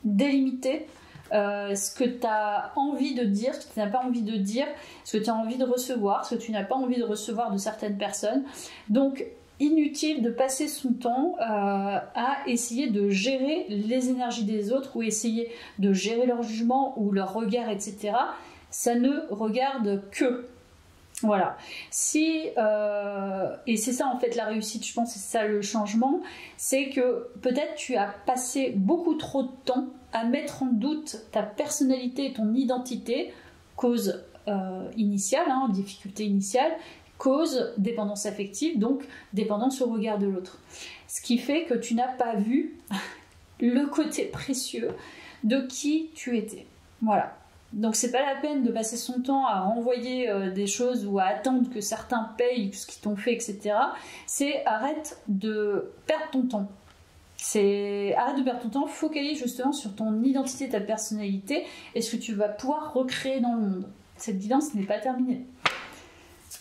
délimiter ce que tu as envie de dire, ce que tu n'as pas envie de dire, ce que tu as envie de recevoir, ce que tu n'as pas envie de recevoir de certaines personnes. Donc, inutile de passer son temps à essayer de gérer les énergies des autres ou essayer de gérer leur jugement ou leur regard, etc. Ça ne regarde que. Voilà. Et c'est ça en fait la réussite, je pense, c'est ça le changement, c'est que peut-être tu as passé beaucoup trop de temps à mettre en doute ta personnalité, ton identité, cause initiale, difficulté initiale, cause dépendance affective, donc dépendance au regard de l'autre. Ce qui fait que tu n'as pas vu le côté précieux de qui tu étais. Voilà. Donc c'est pas la peine de passer son temps à renvoyer des choses ou à attendre que certains payent ce qu'ils t'ont fait, etc. C'est arrête de perdre ton temps. Arrête de perdre ton temps, focalise justement sur ton identité, ta personnalité et ce que tu vas pouvoir recréer dans le monde. Cette guidance n'est pas terminée.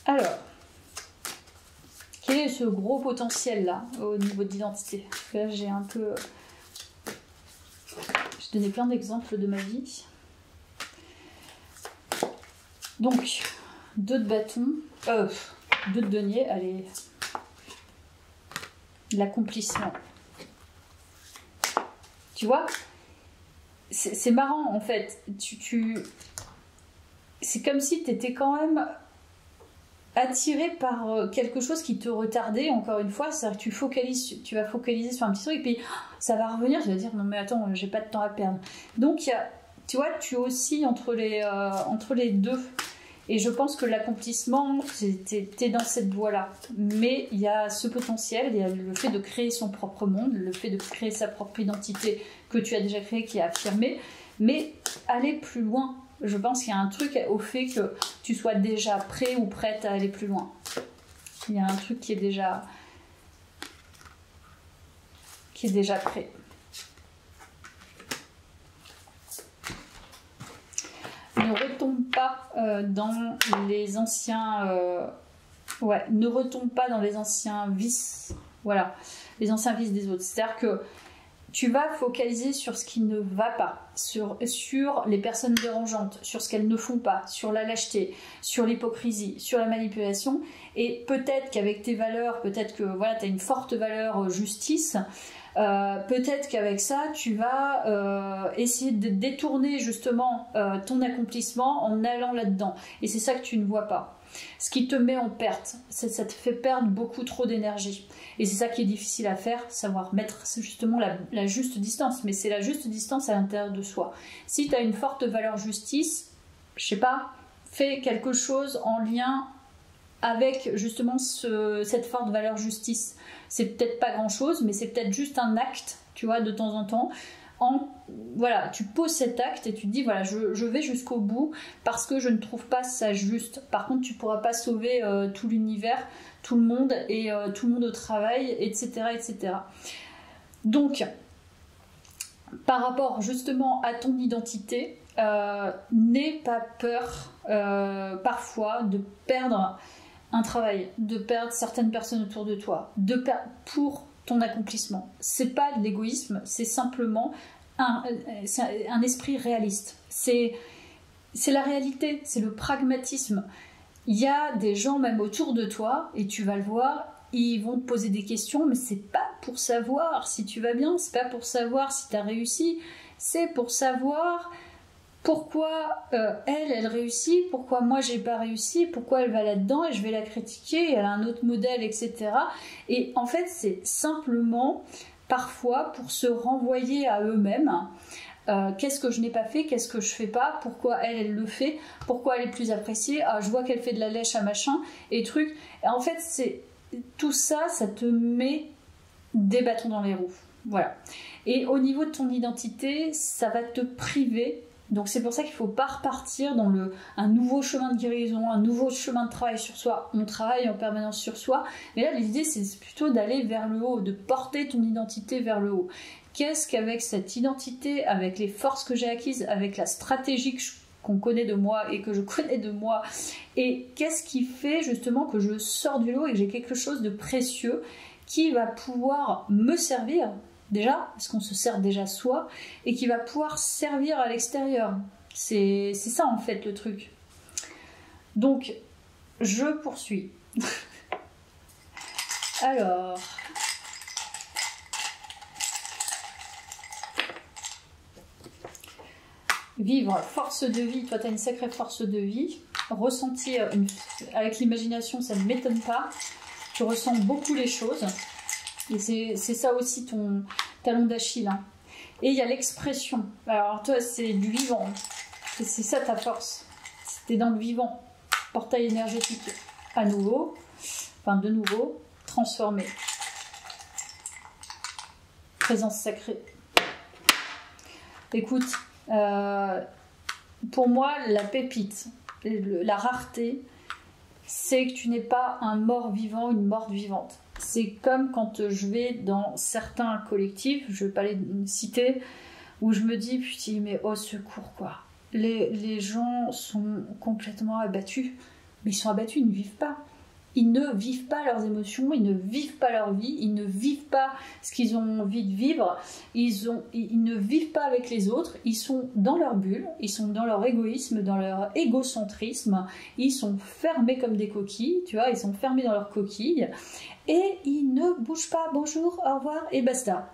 Alors, quel est ce gros potentiel là au niveau de l'identité? Là j'ai un peu... J'ai donné plein d'exemples de ma vie. Donc, 2 de bâton, 2 de denier, allez, l'accomplissement. Tu vois, c'est marrant en fait, c'est comme si tu étais quand même attiré par quelque chose qui te retardait, encore une fois, c'est-à-dire que tu vas focaliser sur un petit truc, et puis ça va revenir, tu vas dire, non mais attends, j'ai pas de temps à perdre. Donc, tu vois, tu oscilles entre les deux. Et je pense que l'accomplissement, t'es dans cette voie-là. Mais il y a ce potentiel, il y a le fait de créer son propre monde, le fait de créer sa propre identité que tu as déjà créée, qui est affirmée. Mais aller plus loin, je pense qu'il y a un truc au fait que tu sois déjà prêt ou prête à aller plus loin. Il y a un truc qui est déjà prêt. Ne retombe pas dans les anciens ne retombe pas dans les anciens vices, voilà, les anciens vices des autres. C'est-à-dire que tu vas focaliser sur ce qui ne va pas, sur les personnes dérangeantes, sur ce qu'elles ne font pas, sur la lâcheté, sur l'hypocrisie, sur la manipulation, et peut-être qu'avec tes valeurs, peut-être que voilà, tu as une forte valeur justice, peut-être qu'avec ça tu vas essayer de détourner justement ton accomplissement en allant là-dedans, et c'est ça que tu ne vois pas, ce qui te met en perte, ça te fait perdre beaucoup trop d'énergie, et c'est ça qui est difficile à faire, savoir mettre justement la juste distance, mais c'est la juste distance à l'intérieur de soi. Si tu as une forte valeur justice, je sais pas, fais quelque chose en lien avec justement cette forte valeur justice. C'est peut-être pas grand-chose, mais c'est peut-être juste un acte, tu vois, de temps en temps. Voilà, tu poses cet acte et tu te dis, voilà, je vais jusqu'au bout parce que je ne trouve pas ça juste. Par contre, tu pourras pas sauver tout l'univers, tout le monde et tout le monde au travail, etc., etc. Donc, par rapport justement à ton identité, n'aie pas peur parfois de perdre un travail, de perdre certaines personnes autour de toi, pour ton accomplissement. C'est pas de l'égoïsme, c'est simplement un esprit réaliste. C'est la réalité, c'est le pragmatisme. Il y a des gens même autour de toi, et tu vas le voir, ils vont te poser des questions, mais c'est pas pour savoir si tu vas bien, c'est pas pour savoir si tu as réussi, c'est pour savoir pourquoi elle réussit, pourquoi moi j'ai pas réussi, pourquoi elle va là-dedans et je vais la critiquer, elle a un autre modèle, etc. Et en fait, c'est simplement parfois pour se renvoyer à eux-mêmes. Qu'est-ce que je n'ai pas fait, qu'est-ce que je fais pas, pourquoi elle le fait, pourquoi elle est plus appréciée, je vois qu'elle fait de la lèche à machin, et trucs. Et en fait, c'est tout ça, ça te met des bâtons dans les roues. Voilà. Et au niveau de ton identité, ça va te priver. Donc c'est pour ça qu'il ne faut pas repartir dans un nouveau chemin de guérison, un nouveau chemin de travail sur soi. On travaille en permanence sur soi. Mais là, l'idée, c'est plutôt d'aller vers le haut, de porter ton identité vers le haut. Qu'est-ce qu'avec cette identité, avec les forces que j'ai acquises, avec la stratégie qu'on connaît de moi et que je connais de moi, et qu'est-ce qui fait justement que je sors du lot et que j'ai quelque chose de précieux qui va pouvoir me servir déjà, parce qu'on se sert déjà soi, et qui va pouvoir servir à l'extérieur. C'est ça en fait le truc. Donc, je poursuis. Alors... Vivre force de vie, toi tu as une sacrée force de vie. Ressentir avec l'imagination, ça ne m'étonne pas. Tu ressens beaucoup les choses. Et c'est ça aussi ton talon d'Achille. Hein. Et il y a l'expression. Alors toi, c'est du vivant. C'est ça ta force. T'es dans le vivant. Portail énergétique à nouveau. Enfin, de nouveau. Transformé. Présence sacrée. Écoute, pour moi, la pépite, la rareté, c'est que tu n'es pas un mort-vivant, une morte vivante. C'est comme quand je vais dans certains collectifs, je ne vais pas les citer, où je me dis, putain, mais au secours, quoi. Les gens sont complètement abattus. Mais ils sont abattus, ils ne vivent pas. Ils ne vivent pas leurs émotions, ils ne vivent pas leur vie, ils ne vivent pas ce qu'ils ont envie de vivre, ils ne vivent pas avec les autres, ils sont dans leur bulle, ils sont dans leur égoïsme, dans leur égocentrisme, ils sont fermés comme des coquilles, tu vois, ils sont fermés dans leur coquille, et ils ne bougent pas, bonjour, au revoir, et basta.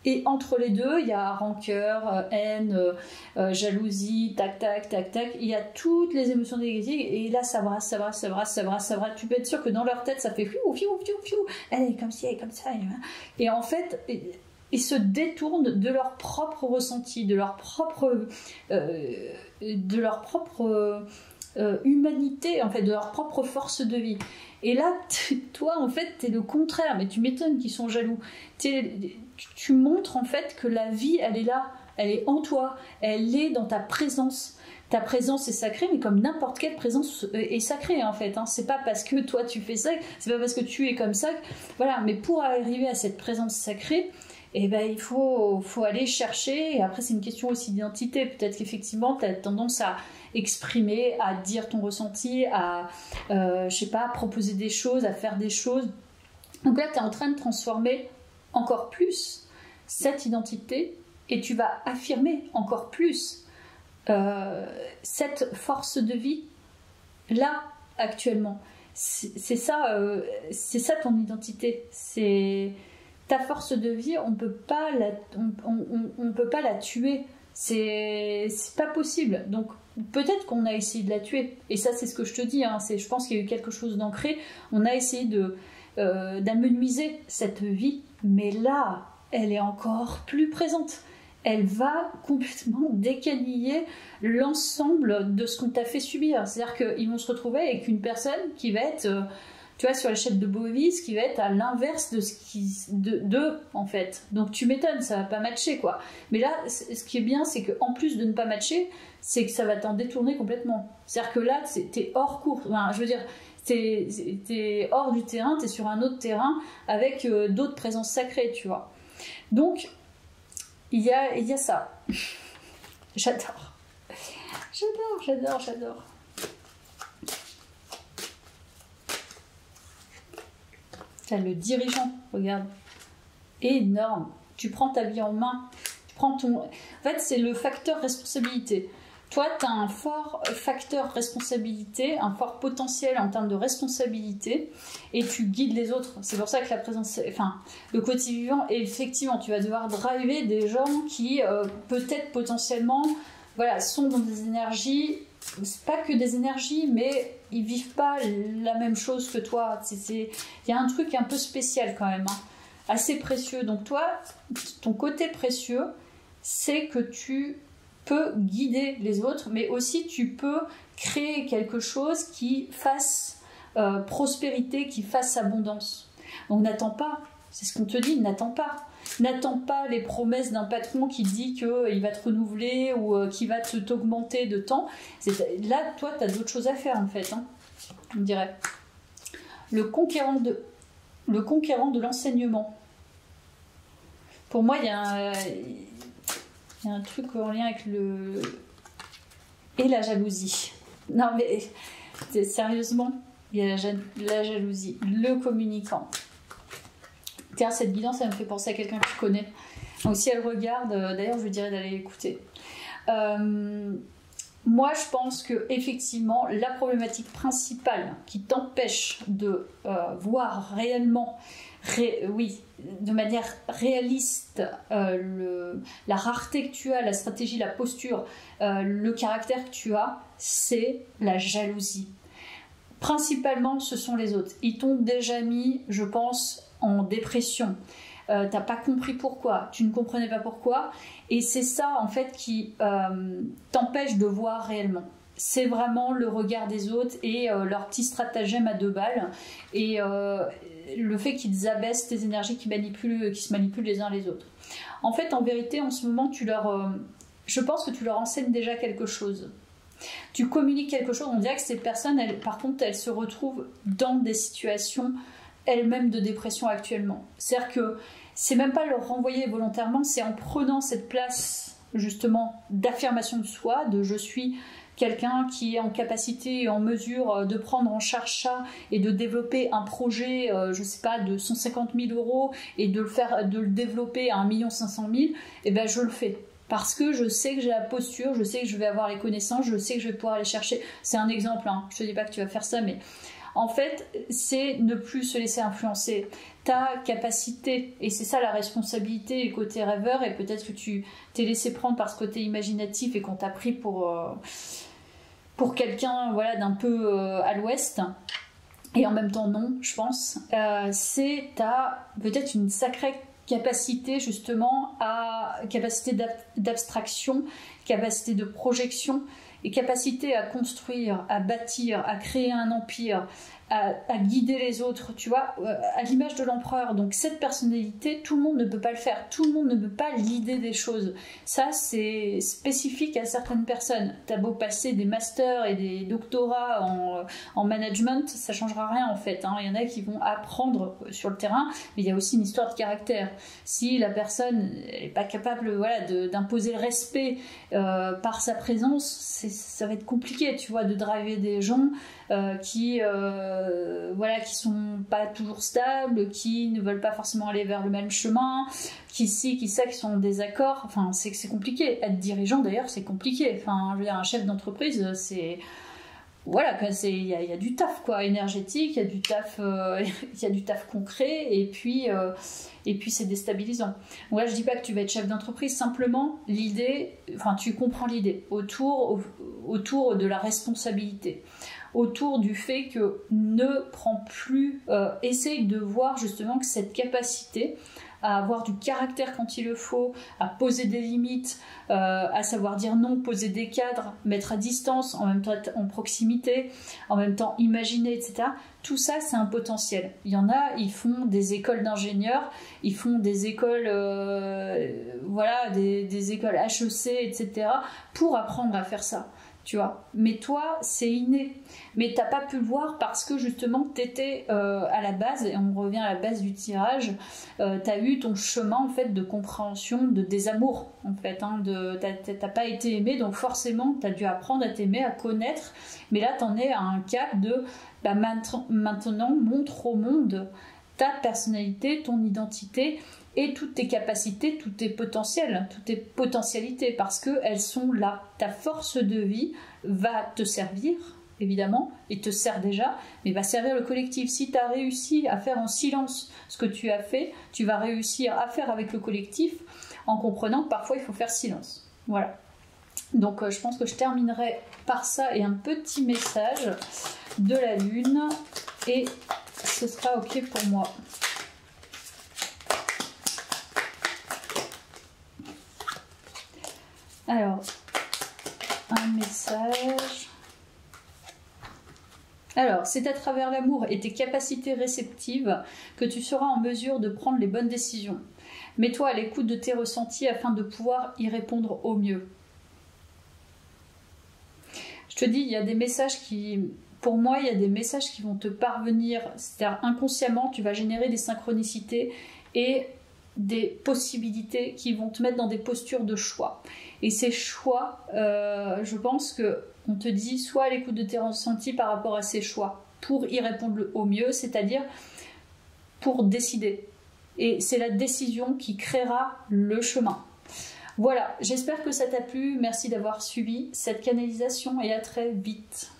Et entre les deux, il y a rancœur, haine, jalousie, tac, tac, tac, tac. Il y a toutes les émotions négatives. Et là, ça brasse, ça brasse, ça brasse, ça brasse, ça brasse. Tu peux être sûr que dans leur tête, ça fait fiou, fiou, fiou, fiou. Elle est comme ci, elle est comme ça. Et en fait, ils se détournent de leur propre ressenti, de leur propre humanité, en fait, de leur propre force de vie. Et là, toi, en fait, t'es le contraire. Mais tu m'étonnes qu'ils sont jaloux. Tu montres, en fait, que la vie, elle est là. Elle est en toi. Elle est dans ta présence. Ta présence est sacrée, mais comme n'importe quelle présence est sacrée, en fait. Hein. C'est pas parce que toi, tu fais ça, c'est pas parce que tu es comme ça. Voilà, mais pour arriver à cette présence sacrée, eh ben, il faut aller chercher. Et après, c'est une question aussi d'identité. Peut-être qu'effectivement, tu as tendance à exprimer, à dire ton ressenti, à, je sais pas, proposer des choses, à faire des choses. Donc là, tu es en train de transformer encore plus cette identité et tu vas affirmer encore plus cette force de vie là, actuellement. C'est ça ton identité. C'est ta force de vie, on peut pas la tuer. C'est pas possible. Donc peut-être qu'on a essayé de la tuer. Et ça, c'est ce que je te dis. Hein. Je pense qu'il y a eu quelque chose d'ancré. On a essayé d'amenuiser cette vie. Mais là, elle est encore plus présente. elle va complètement décaniller l'ensemble de ce qu'on t'a fait subir. C'est-à-dire qu'ils vont se retrouver avec une personne qui va être, tu vois, sur l'échelle de Bovis, qui va être à l'inverse de ce d'eux, en fait. Donc tu m'étonnes, ça va pas matcher, quoi. Mais là, ce qui est bien, c'est qu'en plus de ne pas matcher, c'est que ça va t'en détourner complètement. C'est-à-dire que là, t'es hors cours. Enfin, je veux dire, t'es hors du terrain, t'es sur un autre terrain avec d'autres présences sacrées, tu vois. Donc, il y a ça. J'adore. T'as le dirigeant, regarde. Énorme. Tu prends ta vie en main. En fait, c'est le facteur responsabilité. Toi, tu as un fort facteur responsabilité, un fort potentiel en termes de responsabilité, et tu guides les autres. C'est pour ça que la présence, enfin, le quotidien vivant, effectivement, tu vas devoir driver des gens qui, peut-être potentiellement, voilà, sont dans des énergies, c'est pas que des énergies, mais ils vivent pas la même chose que toi. Il y a un truc un peu spécial quand même, hein, assez précieux. Donc toi, ton côté précieux, c'est que tu peux guider les autres, mais aussi tu peux créer quelque chose qui fasse prospérité, qui fasse abondance. Donc n'attends pas, c'est ce qu'on te dit, n'attends pas les promesses d'un patron qui dit qu'il va te renouveler ou qu'il va t'augmenter de temps. Là, toi, tu as d'autres choses à faire en fait, hein, on dirait. Le conquérant de l'enseignement. Pour moi, il y a un truc en lien avec et la jalousie. Non mais sérieusement, il y a la jalousie, le communicant. Tiens, cette guidance, elle me fait penser à quelqu'un que je connais. Donc si elle regarde, d'ailleurs, je lui dirais d'aller l'écouter. Moi, je pense que effectivement, la problématique principale qui t'empêche de voir réellement, de manière réaliste, la rareté que tu as, la stratégie, la posture, le caractère que tu as, c'est la jalousie. Principalement, ce sont les autres. Ils t'ont déjà mis, je pense, en dépression. T'as pas compris pourquoi, tu ne comprenais pas pourquoi, et c'est ça en fait qui t'empêche de voir réellement. C'est vraiment le regard des autres et leur petit stratagème à 2 balles, et le fait qu'ils abaissent tes énergies, qui se manipulent les uns les autres. En fait, en vérité, en ce moment, je pense que tu leur enseignes déjà quelque chose. Tu communiques quelque chose. On dirait que ces personnes, par contre, elles se retrouvent dans des situations elles-mêmes de dépression actuellement. C'est-à-dire que c'est même pas leur renvoyer volontairement, c'est en prenant cette place justement d'affirmation de soi, de je suis quelqu'un qui est en capacité et en mesure de prendre en charge ça et de développer un projet, je sais pas, de 150 000 € et de le développer à 1 500 000, et ben je le fais. Parce que je sais que j'ai la posture, je sais que je vais avoir les connaissances, je sais que je vais pouvoir aller chercher. C'est un exemple, hein. Je te dis pas que tu vas faire ça, mais en fait, c'est ne plus se laisser influencer. Ta capacité, et c'est ça la responsabilité et côté rêveur, et peut-être que tu t'es laissé prendre par ce côté imaginatif et qu'on t'a pris pour quelqu'un, voilà, d'un peu à l'ouest, et en même temps non, je pense. C'est peut-être une sacrée capacité justement capacité d'abstraction, capacité de projection et capacité à construire, à bâtir, à créer un empire, à guider les autres, tu vois, à l'image de l'empereur. Donc cette personnalité, tout le monde ne peut pas le faire, tout le monde ne peut pas l'idée des choses. Ça, c'est spécifique à certaines personnes. T'as beau passer des masters et des doctorats en management, ça changera rien en fait, hein. Il y en a qui vont apprendre sur le terrain, mais il y a aussi une histoire de caractère. Si la personne n'est pas capable, voilà, d'imposer le respect par sa présence, ça va être compliqué, tu vois, de driver des gens qui sont pas toujours stables, qui ne veulent pas forcément aller vers le même chemin, qui sont en désaccord. Enfin, c'est compliqué. Être dirigeant, d'ailleurs, c'est compliqué. Enfin, je veux dire, un chef d'entreprise, c'est voilà, il y a du taf quoi, énergétique, il y a du taf concret, et puis c'est déstabilisant. Donc là, je dis pas que tu vas être chef d'entreprise, simplement l'idée, enfin tu comprends l'idée autour de la responsabilité, autour du fait que ne prends plus, essaye de voir justement que cette capacité à avoir du caractère quand il le faut, à poser des limites, à savoir dire non, poser des cadres, mettre à distance, en même temps être en proximité, en même temps imaginer, etc. Tout ça, c'est un potentiel. Il y en a, ils font des écoles d'ingénieurs, ils font des écoles, voilà, des écoles HEC, etc. pour apprendre à faire ça. Tu vois, mais toi c'est inné, mais t'as pas pu le voir parce que justement t'étais à la base, et on revient à la base du tirage, t'as eu ton chemin en fait de compréhension, de désamour en fait, hein, t'as pas été aimé, donc forcément t'as dû apprendre à t'aimer, à connaître, mais là t'en es à un cap de bah, maintenant montre au monde ta personnalité, ton identité et toutes tes capacités, tous tes potentiels, toutes tes potentialités, parce qu'elles sont là. Ta force de vie va te servir, évidemment, et te sert déjà, mais va servir le collectif. Si tu as réussi à faire en silence ce que tu as fait, tu vas réussir à faire avec le collectif en comprenant que parfois il faut faire silence. Voilà. Donc je pense que je terminerai par ça et un petit message de la Lune, et ce sera ok pour moi. Alors, un message. Alors, c'est à travers l'amour et tes capacités réceptives que tu seras en mesure de prendre les bonnes décisions. Mets-toi à l'écoute de tes ressentis afin de pouvoir y répondre au mieux. Je te dis, il y a des messages qui... Pour moi, il y a des messages qui vont te parvenir, c'est-à-dire inconsciemment, tu vas générer des synchronicités et des possibilités qui vont te mettre dans des postures de choix. Et ces choix, je pense qu'on te dit soit à l'écoute de tes ressentis par rapport à ces choix pour y répondre au mieux, c'est-à-dire pour décider. Et c'est la décision qui créera le chemin. Voilà, j'espère que ça t'a plu. Merci d'avoir suivi cette canalisation et à très vite.